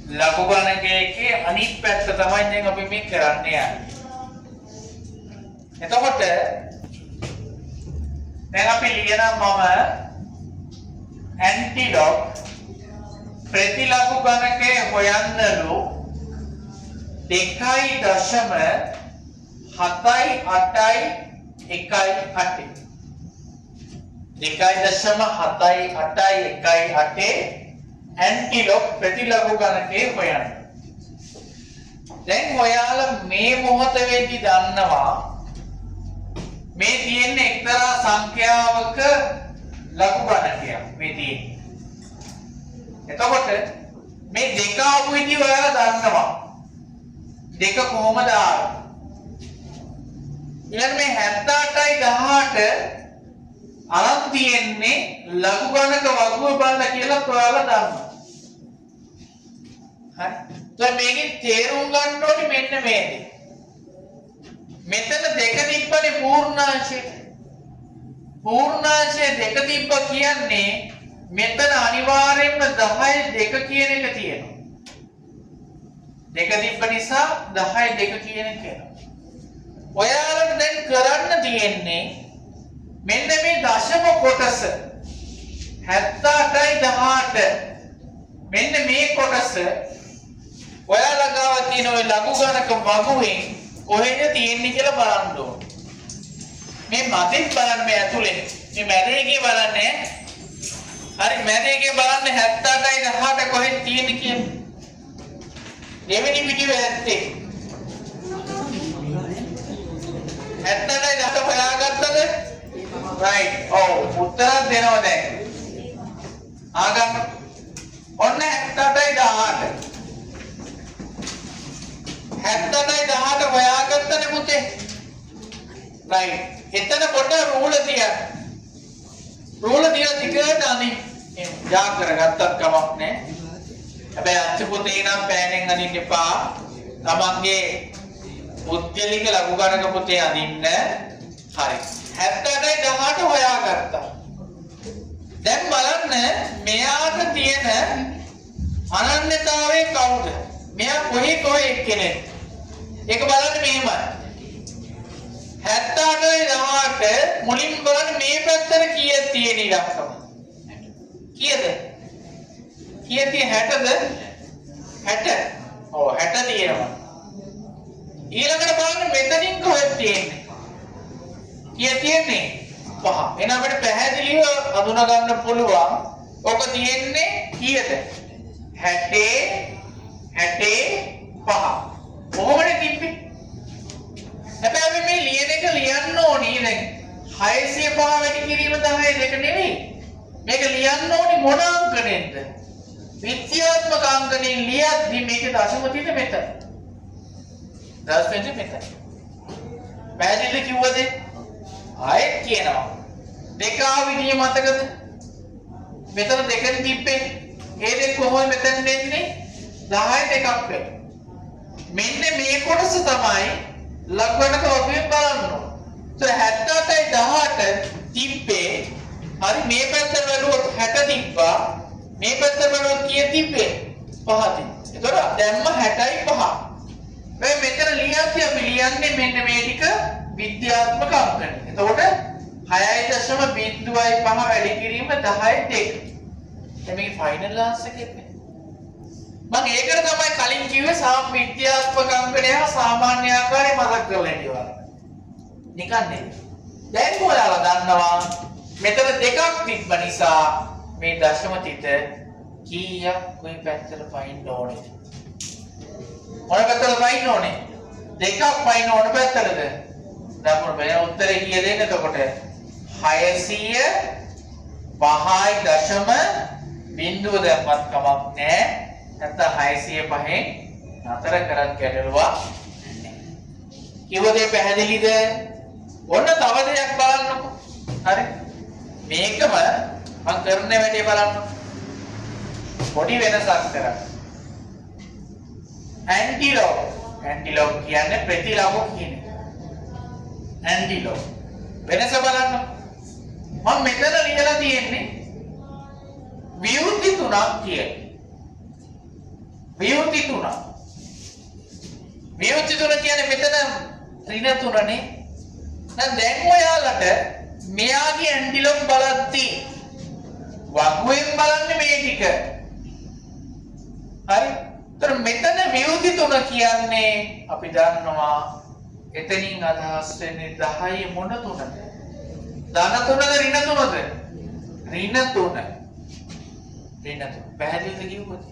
ලඝු ගණකයේ අනිත් පැත්ත තමයි දැන් අපි මේ කරන්න යන්නේ. එතකොට දැන් අපි ලියනවා මම ඇන්ටිලොග් ප්‍රතිලඝු ගණකයේ හොයන්නලු 2.7818 2.7818 ඇන්ටිලොග් ප්‍රතිලඝු ගණකයේ හොයන්න. දැන් ඔයාලා මේ මොහොත වෙද්දි දන්නවා මේ තියෙන එක්තරා සංඛ්‍යාවක ලඝු ගණකයක් මේ තියෙන්නේ. එතකොට මේ දෙක ආපු විදිහ ඔයාලා දන්නවා. දෙක කොහොමද ආවේ? ඊළඟ මේ 78යි 18 අරන් තියෙන්නේ ලඝු ගණක වගුව බලලා කියලා ඔයාලා දන්නවා. හරි. දැන් මේකෙන් තේරුම් ගන්න ඕනේ මෙන්න මේ දේ. මෙතන දෙක තිබ්බනේ පූර්ණාංශය. පූර්ණාංශය දෙක තිබ්බ කියන්නේ මෙතන අනිවාර්යයෙන්ම 10 දෙක කියන එක තියෙනවා. දෙක තිබ්බ නිසා 10 දෙක කියන එක එනවා. ඔයාලට දැන් කරන්න තියෙන්නේ මෙන්න මේ දශම කොටස 78යි 18 මෙන්න මේ කොටස ඔයාලා ගාව තියෙන ওই ලඝු ගණක වගුවෙන් කොහෙද තියෙන්නේ කියලා බලන්න ඕනේ. මේ මැදෙන් බලන්න මේ ඇතුලේ. මේ මැදේගේ බලන්නේ. හරි මැදේගේ බලන්න 78යි 18 කොහෙද තියෙන්නේ කියන්නේ. දෙවෙනි පිටුවේ ඇත්තේ 78යි 18 හොයාගත්තද? right. ඔව් උත්තරයක් දෙනවා දැන්. ආගන්න. ඔන්න 78යි 18. 78යි 18 හොයාගත්තනේ පුතේ. right. එතන පොඩ රූල තියන්න. රූල තියලා ටිකට අනිත් යා කරගත්තත් කමක් නැහැ. හැබැයි අච්චු පුතේ නම් පෑනෙන් අදින්න එපා. තමන්ගේ පුද්ගලික ලඝු ගණක පුතේ අදින්න. හරි. 78යි 18 හොයාගත්තා. දැන් බලන්න මෙයාට තියෙන අනන්‍යතාවය කවුද? මෙයා කොහේ එක්කෙනෙක්? ඒක බලන්න මෙහෙමයි. 78යි 18 මුලින් බලන්න මේ පැත්තට කීයක් තියෙන ඉලක්කම? කීයද? කීය තියෙන 60ද? 60. ඔව් 60 තියෙනවා. ඊළඟට බලන්න මෙතනින් කොහෙද තියෙන්නේ? කීය තියෙන්නේ? 5. එහෙනම් අපිට පැහැදිලිව අඳුනා ගන්න පුළුවන්. ඔක තියෙන්නේ කීයද? 65. කොහොමද තිබ්බේ? හැබැයි අපි මේ ලියන එක ලියන්න ඕනේ දැන් 605 වැඩි කිරීම 10 දෙක නෙවෙයි. මේක ලියන්න ඕනේ මොන අංකනෙන්ද? විද්‍යාත්මක අංකණයෙන් ලියද්දි මේකේ දශම තියෙන්නේ මෙතන. දශමෙන් මෙතන. පැහැදිලිද කිව්වද? ආයෙත් කියනවා. දෙක ආවිදිය මතකද? මෙතන දෙකෙන් තිබ්බේ. ඒ දෙක කොහොමද මෙතන දෙන්නේ? 10 දෙකක් වෙනවා. මෙන්න මේ කොටස තමයි ලඝුගණක වගුවෙන් බලන්න ඕන. so 78යි 18 තිබ්බේ. හරි මේ පැත්තට බලුවොත් 60 තිබ්බා. මේ පැත්තට බලුවොත් කීය තිබ්බේ? 5 තිබ්බා. ඒතකොට දැම්ම 65. මේ මෙතන ලියද්දී අපි ලියන්නේ මෙන්න මේ ටික විද්‍යාත්මක අංකණය. එතකොට 6.05 වැඩි කිරීම 10 2. දැන් මේකේ ෆයිනල් ආන්සර් එක එන්නේ. මම ඒකට තමයි කලින් කිව්වේ විද්‍යාත්මක අංකණය හා සාමාන්‍ය ආකාරය මතක් කරලා ඉන්නවා. නිකන් නෙවෙයි. දැන් ඔයාලා දන්නවා මෙතන දෙකක් තිබ්බ නිසා මේ දශම තිත කීයක් කොයි පැත්තට පයින්න ඕනේ? මොන පැත්තට පයින්න ඕනේ? දෙකක් පයින්න ඕන පැත්තටද? දකුණු වෙන උත්තරේ කීයද එන්නේ එතකොට? 605යි දශම බිංදුව දැම්මත් කමක් නැහැ. නැත්නම් 605න් නතර කරන් ගැටලුවා නැහැ. කිව්ව දේ පැහැදිලිද? ඔන්න තව දෙයක් බලන්නකො. හරි. මේකම මම කරන වැඩේ බලන්න. පොඩි වෙනසක් කරන්න. ඇන්ටිලොග් කියන්නේ ප්‍රතිලඝු කියන්නේ. ඇන්ටිලොග් වෙනස බලන්න. මම මෙතන ලියලා තියෙන්නේ විවෘති තුනක් කියලා. වියුති තුන. වියුති තුන කියන්නේ මෙතන ඍණ තුනනේ. දැන් ඔයාලට මෙයාගේ ඇන්ටිලොක් බලද්දී වගුවෙන් බලන්නේ මේ ටික. හරි. ඒතර මෙතන වියුති තුන කියන්නේ අපි දන්නවා එතනින් අදහස් වෙන්නේ 10 මොන තුනද? ධන තුනද ඍණ තුනද? ඍණ තුන. ඍණ තුන. පැහැදිලිද කිව්වද?